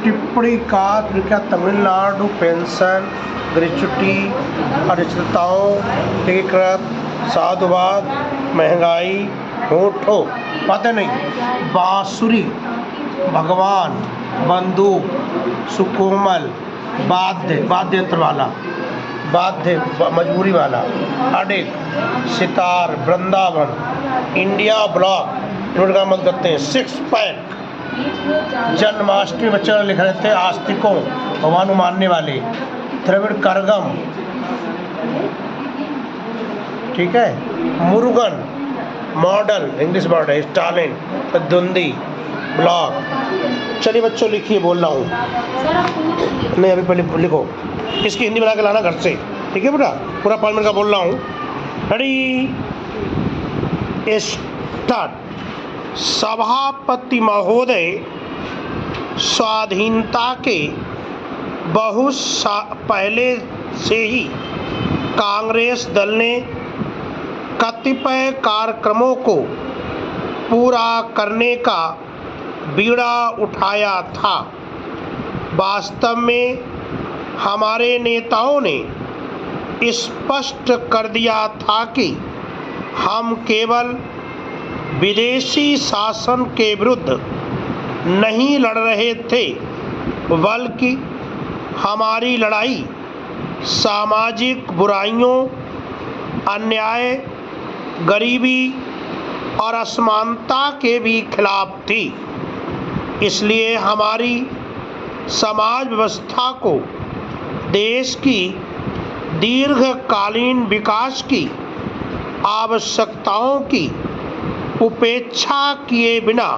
टिप्पणी का तरीका तमिलनाडु पेंशन ग्रेच्युटी अनिश्चितताओं एकीकृत साधुवाद महंगाई होठो पता नहीं बांसुरी भगवान बंदूक सुकोमल वाद्य यंत्र वाला वाद्य मजबूरी वाला अडिग सितार वृंदावन इंडिया ब्लॉक इन्होंने का मत करते हैं सिक्स पैक जन्माष्टमी बच्चे लिख रहे थे आस्तिकों भगवान मानने वाले द्रविड़ करगम ठीक है मुरुगन मॉडल इंग्लिश वर्ड है स्टालिन धुंधी ब्लॉक। चलिए बच्चों लिखिए बोल रहा हूँ नहीं अभी पहले लिखो इसकी हिंदी बना के लाना घर से ठीक है बेटा पूरा 5 मिनट का बोल रहा हूँ रेडी स्टार्ट। सभापति महोदय स्वाधीनता के बहुत पहले से ही कांग्रेस दल ने कतिपय कार्यक्रमों को पूरा करने का बीड़ा उठाया था। वास्तव में हमारे नेताओं ने स्पष्ट कर दिया था कि हम केवल विदेशी शासन के विरुद्ध नहीं लड़ रहे थे बल्कि हमारी लड़ाई सामाजिक बुराइयों अन्याय गरीबी और असमानता के भी खिलाफ थी। इसलिए हमारी समाज व्यवस्था को देश की दीर्घकालीन विकास की आवश्यकताओं की उपेक्षा किए बिना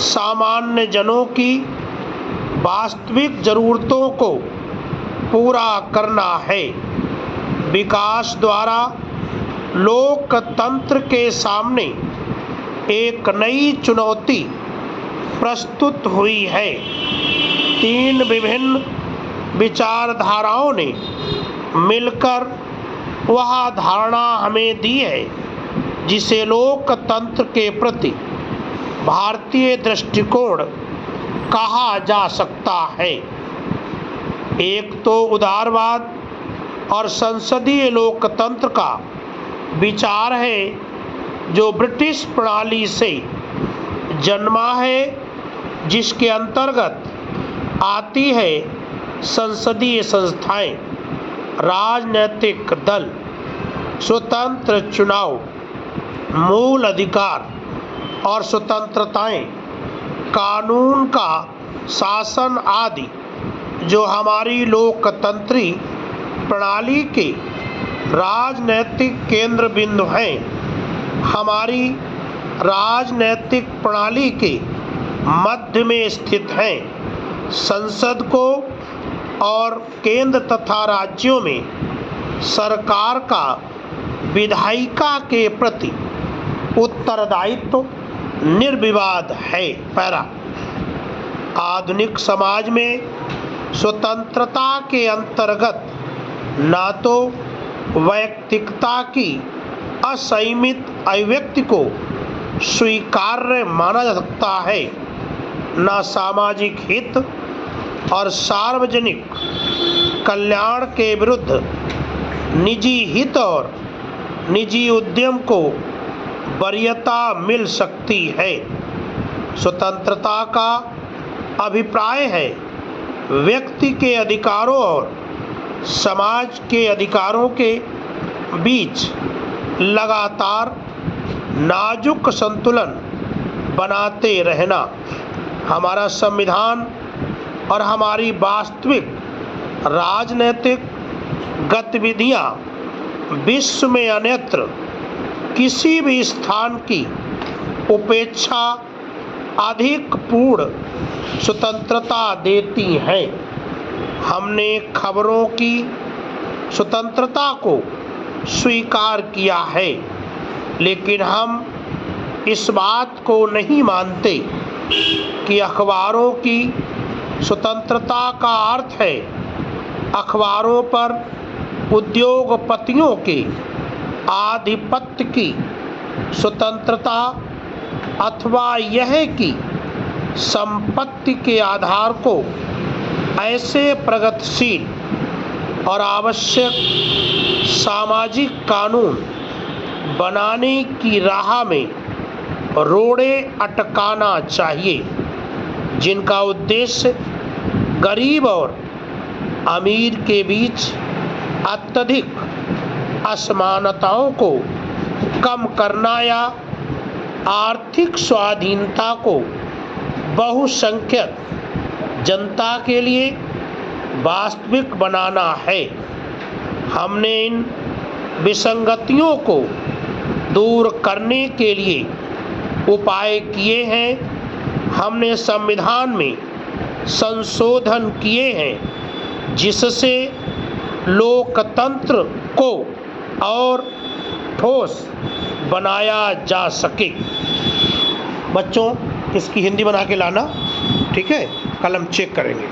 सामान्य जनों की वास्तविक ज़रूरतों को पूरा करना है। विकास द्वारा लोकतंत्र के सामने एक नई चुनौती प्रस्तुत हुई है। 3 विभिन्न विचारधाराओं ने मिलकर वह धारणा हमें दी है जिसे लोकतंत्र के प्रति भारतीय दृष्टिकोण कहा जा सकता है। एक तो उदारवाद और संसदीय लोकतंत्र का विचार है जो ब्रिटिश प्रणाली से जन्मा है जिसके अंतर्गत आती है संसदीय संस्थाएं राजनीतिक दल स्वतंत्र चुनाव मूल अधिकार और स्वतंत्रताएं कानून का शासन आदि जो हमारी लोकतंत्री प्रणाली के राजनैतिक केंद्र बिंदु हैं। हमारी राजनैतिक प्रणाली के मध्य में स्थित हैं। संसद को और केंद्र तथा राज्यों में सरकार का विधायिका के प्रति उत्तरदायित्व निर्विवाद है। पैरा आधुनिक समाज में स्वतंत्रता के अंतर्गत न तो वैयक्तिकता की असीमित अभिव्यक्ति को स्वीकार्य माना जा सकता है न सामाजिक हित और सार्वजनिक कल्याण के विरुद्ध निजी हित और निजी उद्यम को वरीयता मिल सकती है। स्वतंत्रता का अभिप्राय है व्यक्ति के अधिकारों और समाज के अधिकारों के बीच लगातार नाजुक संतुलन बनाते रहना। हमारा संविधान और हमारी वास्तविक राजनीतिक गतिविधियां विश्व में अन्यत्र किसी भी स्थान की उपेक्षा अधिक पूर्ण स्वतंत्रता देती हैं। हमने खबरों की स्वतंत्रता को स्वीकार किया है लेकिन हम इस बात को नहीं मानते कि अखबारों की स्वतंत्रता का अर्थ है अखबारों पर उद्योगपतियों के आधिपत्य की स्वतंत्रता अथवा यह कि संपत्ति के आधार को ऐसे प्रगतिशील और आवश्यक सामाजिक कानून बनाने की राह में रोड़े अटकाना चाहिए, जिनका उद्देश्य गरीब और अमीर के बीच अत्यधिक असमानताओं को कम करना या आर्थिक स्वाधीनता को बहुसंख्यक जनता के लिए वास्तविक बनाना है। हमने इन विसंगतियों को दूर करने के लिए उपाय किए हैं। हमने संविधान में संशोधन किए हैं जिससे लोकतंत्र को और ठोस बनाया जा सके। बच्चों, इसकी हिंदी बना के लाना, ठीक है? कल हम चेक करेंगे।